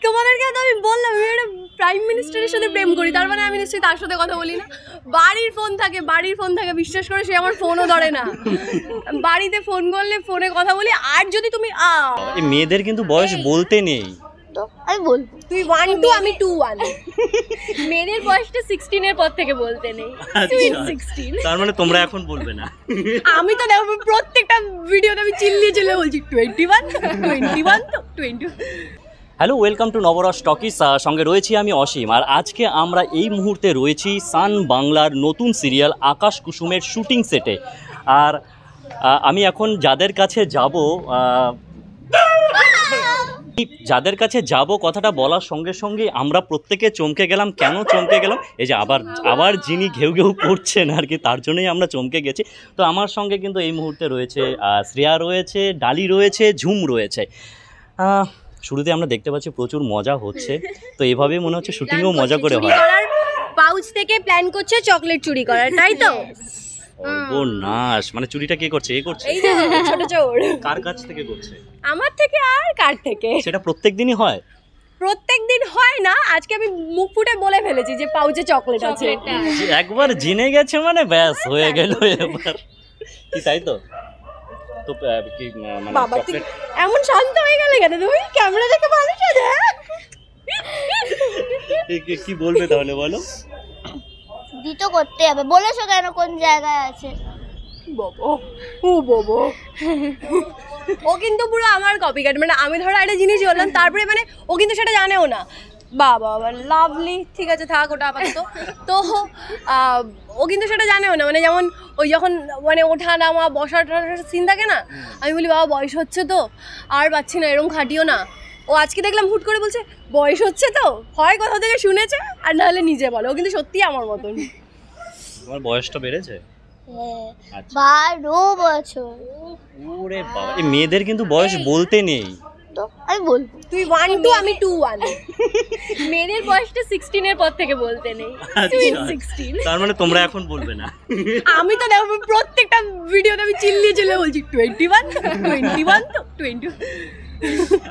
তোমাদেরকে তো আমি বললাম আমি একটা প্রাইম মিনিস্টারের সাথে প্রেম করি, তার মানে আমি নিশ্চয়ই তার সাথে কথা বলি না। বাড়ির ফোন থাকে, বিশ্বাস করে সে আমার ফোনও ধরে না। বাড়িতে ফোন করলে ফোনে কথা বলি। আর যদি তুমি এই মেয়েদের কিন্তু বয়স বলতে নেই, তো আমি বলবো তুই 1 2 আমি 2 1। মেয়েদের বয়সটা 16 এর পর থেকে বলতে নেই। Sweet 16। তার মানে তোমরা এখন বলবে না। আমি তো দেখো প্রত্যেকটা ভিডিওতে আমি চিল্লিয়ে বলছি 21 তো 20। Hello, welcome to Navaras talkies. সঙ্গে রয়েছি আমি অসীম। আর আজকে আমরা এই মুহূর্তে রয়েছি সান বাংলার নতুন সিরিয়াল আকাশ কুসুমের শুটিং সেটে। আর আমি এখন যাদের কাছে যাব কথাটা বলার সঙ্গে সঙ্গে আমরা প্রত্যেকে চমকে গেলাম। কেন চমকে গেলাম? এই যে আবার যিনি ঘেউ ঘেউ করছেন আর কি, তার জন্যই আমরা চমকে গেছি। তো আমার সঙ্গে কিন্তু এই মুহূর্তে রয়েছে শ্রেয়া রয়েছে, ডালি রয়েছে, ঝুম রয়েছে। শুরুতে আমরা দেখতে পাচ্ছি প্রচুর মজা হচ্ছে, তো এভাবেই মনে হচ্ছে শুটিংও মজা করে হয়। পাউচ থেকে প্ল্যান করছে চকলেট চুরি করার, তাই তো? সর্বনাশ! মানে চুরিটা কে করছে? করছে এই যে ছোট চোর। কার কাছ থেকে করছে? আমার থেকে আর কার থেকে? সেটা প্রত্যেকদিনই হয়? প্রত্যেকদিন হয় না, আজকে আমি মুখ ফুটে বলে ফেলেছি যে পাউচে চকলেট আছে। একবার জেনে গেছে মানে ব্যাস হয়ে গেল এবার কি, তাই তো? তো কি মানে বাবা তুই এমন শান্ত হয়ে গেলে কেন? তুমি ক্যামেরা দেখে মানুষ আছে। কি বলবে তাহলে বলো? দিতো করতে হবে, বলেছো কেন কোন জায়গায় আছে? ও কিন্তু পুরো আমার কপিক্যাট। মানে আমি ধরো একটা জিনিস বললাম, তারপরে মানে ও কিন্তু সেটা জানেও না। বাবা লাভলি, ঠিক আছে থাক ওটা আপাতত। তো ও কিন্তু সেটা জানেও না। মানে যেমন ওই যখন মানে ওঠা নামা বসার সিন থাকে না, আমি বলি বাবা বয়স হচ্ছে তো, আর পাচ্ছি না, এরকম খাটিও না। ও আজকে দেখলাম হুট করে বলছে বয়স হচ্ছে তো, হয় কোথাও থেকে শুনেছে আর নাহলে নিজে বলে। ও কিন্তু সত্যিই আমার মতন। তোমার বয়সটা বেড়েছে? 12 বছর। ওরে বাবা, এই মেয়েদের কিন্তু বয়স বলতে নেই। তো আমি বলবো তুই 1 2 আমি 2 1। মেয়েদের বয়সটা 16 এর পর থেকে বলতে নেই। Sweet 16। তার মানে তোমরা এখন বলবে না? আমি তো দেখো প্রত্যেকটা ভিডিওতে আমি চিল্লিয়ে বলছি 21 তো 20।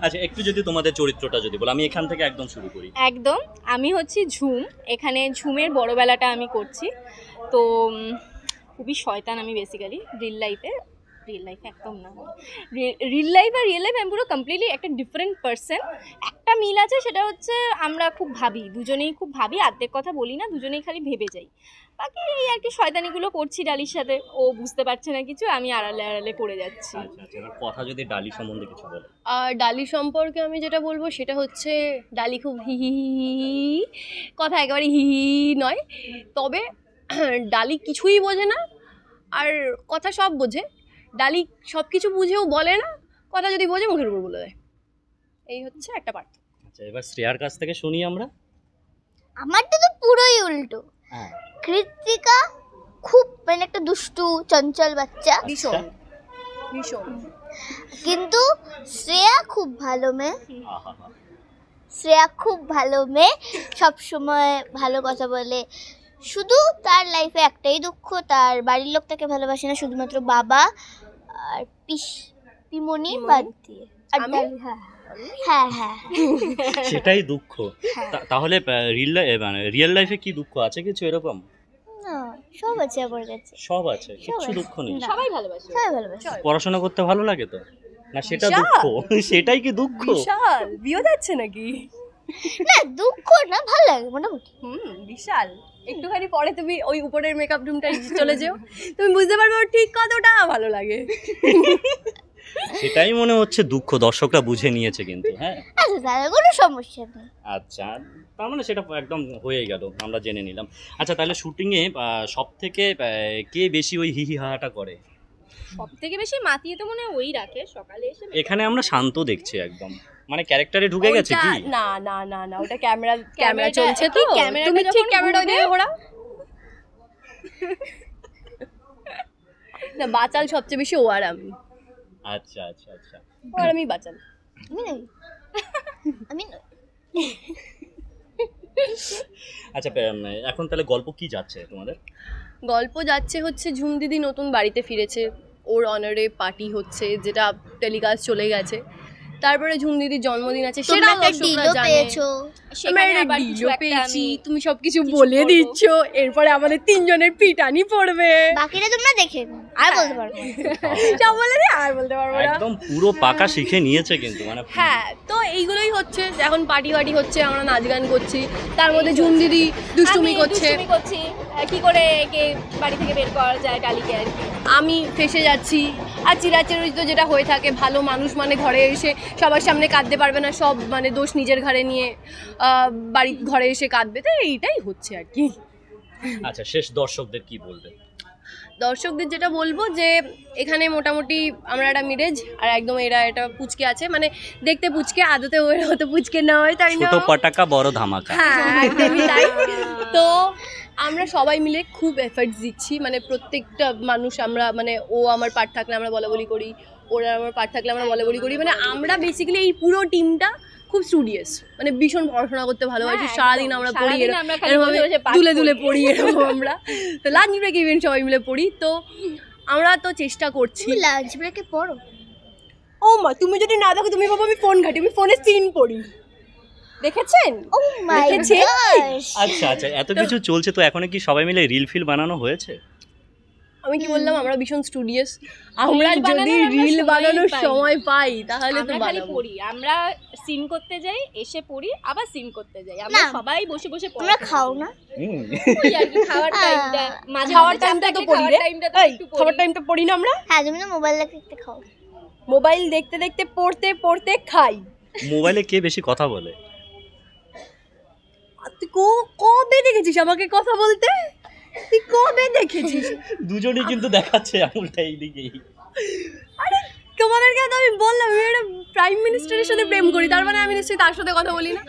আচ্ছা, একটু যদি তোমাদের চরিত্রটা যদি বলো, আমি এখান থেকে একদম শুরু করি। একদম, আমি হচ্ছি ঝুম। এখানে ঝুমের বড়বেলাটা আমি করছি। তো খুবই শয়তান আমি বেসিক্যালি রিয়েল লাইফে একদম না। রিয়েল লাইফ আর রিয়েল লাইফ আমি পুরো কমপ্লিটলি একটা ডিফারেন্ট পার্সন। একটা মিল আছে, সেটা হচ্ছে আমরা খুব ভাবি, দুজনেই খুব ভাবি, অর্ধেক কথা বলি না, দুজনেই খালি ভেবে যাই। বাকি এই আর কি শয়তানিগুলো করছি ডালির সাথে। ও বুঝতে পারছে না কিছু, আমি আড়ালে আড়ালে করে যাচ্ছি। আচ্ছা, এবার কথা যদি ডালি সম্বন্ধে কিছু বলো। আর ডালি সম্পর্কে আমি যেটা বলবো সেটা হচ্ছে ডালি খুব হি কথা, একেবারে হি নয়। তবে ডালি কিছুই বোঝে না আর কথা সব বোঝে। ডালি সব কিছু বুঝেও বলে না, কথা যদি বোঝে মুখের উপর বলে দেয়। এই হচ্ছে একটা পার্থক্য। আচ্ছা, এবার শ্রেয়ার কাছ থেকে শুনি আমরা। আমারটা তো পুরোই উল্টো। কৃত্তিকা খুব মানে একটা দুষ্টু চঞ্চল বাচ্চা, ভীষণ। কিন্তু শ্রেয়া খুব ভালো মেয়ে। শ্রেয়া খুব ভালো মেয়ে, সবসময় ভালো কথা বলে। শুধু তার লাইফে একটাই দুঃখ, তার বাড়ির লোক তাকে ভালোবাসে না, শুধুমাত্র বাবা আর পিমনি বাদ দিয়ে। হ্যাঁ সেটাই দুঃখ। তাহলে রিয়েল লাইফে কি দুঃখ আছে কিছু এরকম? না, সব আছে আমার কাছে। সব আছে, কিছু দুঃখ নেই। সবাই ভালোবাসে। পড়াশোনা করতে ভালো লাগে তো? না সেটা দুঃখ? সেটাই কি দুঃখ? বিশাল বিয়ে যাচ্ছে নাকি? না দুঃখ না, ভালো লাগে মোটামুটি। বিশাল। একটুখানি পরে তুমি ওই উপরের মেকআপ রুমটায় চলে যেও, তুমি বুঝতে পারবে ওর ঠিক কতটা ভালো লাগে। সেটাই মনে হচ্ছে দুঃখ, দর্শকরা বুঝে নিয়েছে কিন্তু। হ্যাঁ আচ্ছা, তাহলে কোনো সমস্যা নেই। আচ্ছা, তার মানে সেটা একদম হয়ে গেল, আমরা জেনে নিলাম। আচ্ছা, তাহলে শুটিংয়ে সব থেকে কে বেশি ওই হিহি হাহাটা করে? সব থেকে বেশি মাতিয়ে তো মনে হয় ওই রাখে। সকালে এসে এখানে আমরা শান্ত দেখছি একদম, মানে ক্যারেক্টারে ঢুকে গেছে কি? না না না না, ওটা ক্যামেরা চলছে তো। তুমি ঠিক ক্যামেরা দিয়ে ঘোরাও না। বাচাল সবচেয়ে বেশি ও আর আমি। আচ্ছা আচ্ছা আচ্ছা, ও আর আমি বাচাল। আমি নই। আচ্ছা, এখন তাহলে গল্প কি যাচ্ছে তোমাদের? গল্প যাচ্ছে হচ্ছে ঝুম দিদি নতুন বাড়িতে ফিরেছে, ওর অনারে পার্টি হচ্ছে, যেটা টেলিকাস্ট চলে গেছে। তারপরে ঝুম দিদির জন্মদিন আছে, তোমরা সেটাও একটা দর্শকরা ডিলও জানে। পেয়েছো। আমরা সেখানে একটা আবার ডিলও কিছু একটা পেয়েছি, আমি তুমি সবকিছু কিছু বলে করবো। দিচ্ছ, এরপরে আমাদের 3 জনের পিটানি পড়বে। বাকিটা তোমরা দেখে নাও, আর বলতে পারবো না। সব বলে দিই, আর বলতে পারবো না। একদম পুরো পাকা শিখে নিয়েছে কিন্তু মানে হ্যাঁ, তো এইগুলোই হচ্ছে, এখন পার্টি ওয়ার্টি হচ্ছে, আমরা নাচ গান করছি, তার মধ্যে ঝুম দিদি দুষ্টুমি আমি করছে, দুষ্টুমি করছি, কি করে একে বাড়ি থেকে বের করা যায় টালিকে আর কি। আমি ফেসে যাচ্ছি। আর চিরাচিরিত যেটা হয়ে থাকে, ভালো মানুষ মানে ঘরে এসে সবার সামনে কাঁদতে পারবে না, সব মানে দোষ নিজের ঘাড়ে নিয়ে বাড়ি ঘরে এসে কাঁদবে, তো এইটাই হচ্ছে আর কি। আচ্ছা, শেষ দর্শকদের কি বলবে? দর্শকদের যেটা বলবো যে এখানে মোটামুটি আমরা একটা মিরেজ, আর একদম এরা একটা পুচকে আছে, মানে দেখতে পুচকে, আদতে ওর হতো পুচকে নয়, তাই না? ছোট পটাকা বড় ধামাকা। হ্যাঁ, একদমই তাই। তো আমরা সবাই মিলে খুব এফর্টস দিচ্ছি, মানে প্রত্যেকটা মানুষ, আমরা মানে ও আমার পার্ট থাকলে আমরা বলাবলি করি, ওরা আমার পার্ট থাকলে আমরা বলাবলি করি, মানে আমরা বেসিক্যালি এই পুরো টিমটা খুব স্টুডিয়াস, মানে ভীষণ পড়াশোনা করতে ভালোবাসি, হ্যাঁ, সারাদিন একদম। আমরা সারাদিন পড়ি এরকম, আমরা খালি এরকমভাবে বসে বসে পাঠ দুলে দুলে করি। পড়ি এরকম আমরা। তো লাঞ্চ ব্রেক ইভেন্ট সবাই মিলে পড়ি, তো আমরা তো চেষ্টা করছি। তুমি লাঞ্চ ব্রেকে পড়ো? ও মা, তুমি যদি না দেখো তুমি ভাবো আমি ফোন ঘাটি, আমি ফোনে সিন পড়ি, দেখেছেন? ও মাই দেখেছি? গড। আচ্ছা আচ্ছা, এত কিছু চলছে, তো এখন কি সবাই মিলে রিল ফিল বানানো হয়েছে? আমি কি বললাম, আমরা ভীষণ স্টুডিয়াস, আমরা Reel যদি বানানোর আমরা রিল সময়ই বানানোর পাই না। সময় পাই তাহলে তো আমরা খালি বানাবো। পড়ি, আমরা সিন করতে যাই, এসে পড়ি, আবার সিন করতে যাই, আমরা না। সবাই বসে বসে তোমরা পড়াশোনা খাও করি। না? ওই আর কি, খাওয়ার টাইমটা মাঝে খাওয়ার মধ্যে চাপ টাইমটা তো থাকলে পড়ি খাওয়ার রে, টাইমটা তো এই একটু পড়ি। খাওয়ার টাইমটা পড়ি না আমরা? হ্যাঁ, তুমি তো মোবাইল দেখতে খাও। মোবাইল দেখতে দেখতে পড়তে পড়তে খাই। মোবাইলে কে বেশি কথা বলে? আর তুই কবে দেখেছিস আমাকে কথা বলতে? তুই কবে দেখেছিস? দুজনেই কিন্তু দেখাচ্ছে আঙুলটা এইদিকেই। আরে তোমাদেরকে তো আমি বললাম আমি একটা প্রাইম মিনিস্টারের সাথে প্রেম করি, তার মানে আমি নিশ্চয়ই তার সাথে কথা বলি না।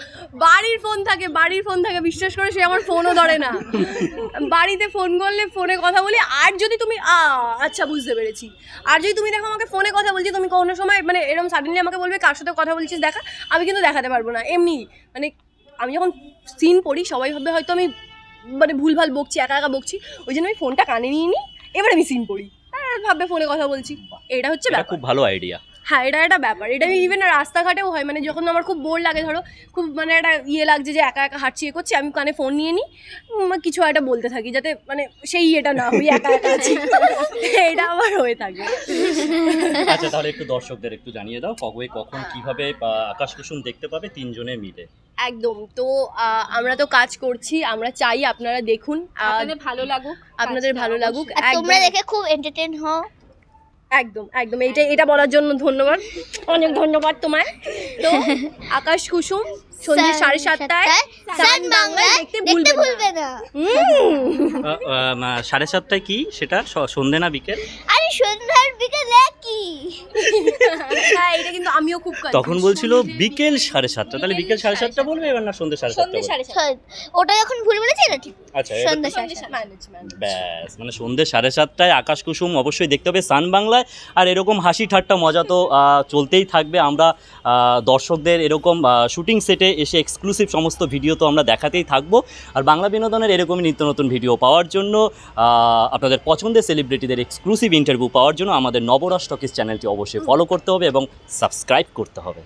বাড়ির ফোন থাকে, বিশ্বাস করে সে আমার ফোনও ধরে না। বাড়িতে ফোন করলে ফোনে কথা বলি, আর যদি তুমি আচ্ছা বুঝতে পেরেছি, আর যদি তুমি দেখো আমাকে ফোনে কথা বলছি, তুমি কোনো সময় মানে এরকম সাডেনলি আমাকে বলবে কার সাথে কথা বলছিস দেখা, আমি কিন্তু দেখাতে পারবো না। এমনি মানে আমি যখন সিন পড়ি সবাই ভাবে হয়তো আমি মানে ভুলভাল বকছি, একা একা বকছি, ওই জন্য আমি ফোনটা কানে নিয়ে নিই, এবার আমি সিন পড়ি, ভাববে ফোনে কথা বলছি। এটা হচ্ছে এটা ব্যাপার। খুব ভালো আইডিয়া। হ্যাঁ, এটা একটা ব্যাপার, এটা ইভেন রাস্তাঘাটেও হয়, মানে যখন আমার খুব বোর লাগে, ধরো খুব মানে একটা লাগছে যে একা একা হাঁটছি করছি, আমি কানে ফোন নিয়ে নিই, কিছু একটা বলতে থাকি, যাতে মানে সেই এটা না হই একা একা আছি। এটা আমার হয়ে থাকে। আচ্ছা, তাহলে একটু দর্শকদের একটু জানিয়ে দাও কবে কখন কিভাবে আকাশ কুসুম দেখতে পাবে 3 জনে মিলে। একদম, তো আমরা তো কাজ করছি, আমরা চাই আপনারা দেখুন, আপনাদের ভালো লাগুক, আপনাদের ভালো লাগুক। আর তোমরা একদম দেখে খুব এন্টারটেইন হও। একদম একদম এটা বলার জন্য ধন্যবাদ, অনেক ধন্যবাদ তোমায়। তো আকাশ কুসুম সন্ধ্যে 7:30টায় সান বাংলায় দেখতে ভুলবে না। 7:30টায় কি সেটা সন্ধ্যে না বিকেল? আরে সন্ধ্যার বিকেলে কি? হ্যাঁ, এটা কিন্তু আমিও খুব তখন বলছিল বিকেল 7:30টা, তাহলে বিকেল 7:30টা বলবে এবার না সন্ধ্যে 7:30টা সন্ধ্যে বলবে? 7:30। ওটা যখন ভুল বলেছি না ঠিক। আচ্ছা, এবার সন্ধ্যা তো- 7:30। ম্যানেজমেন্ট। ব্যাস, মানে সন্ধ্যে 7:30টায় আকাশ কুসুম অবশ্যই দেখতে হবে সান বাংলায়। আর এরকম হাসি ঠাট্টা মজা তো চলতেই থাকবে। আমরা দর্শকদের এরকম শুটিং সেটে এসে এক্সক্লুসিভ সমস্ত ভিডিও তো আমরা দেখাতেই থাকবো। আর বাংলা বিনোদনের এরকমই নিত্য নতুন ভিডিও পাওয়ার জন্য, আপনাদের পছন্দের সেলিব্রিটিদের এক্সক্লুসিভ ইন্টারভিউ পাওয়ার জন্য আমাদের নবরস টকিজ চ্যানেলটি অবশ্যই ফলো করতে হবে এবং সাবস্ক্রাইব করতে হবে।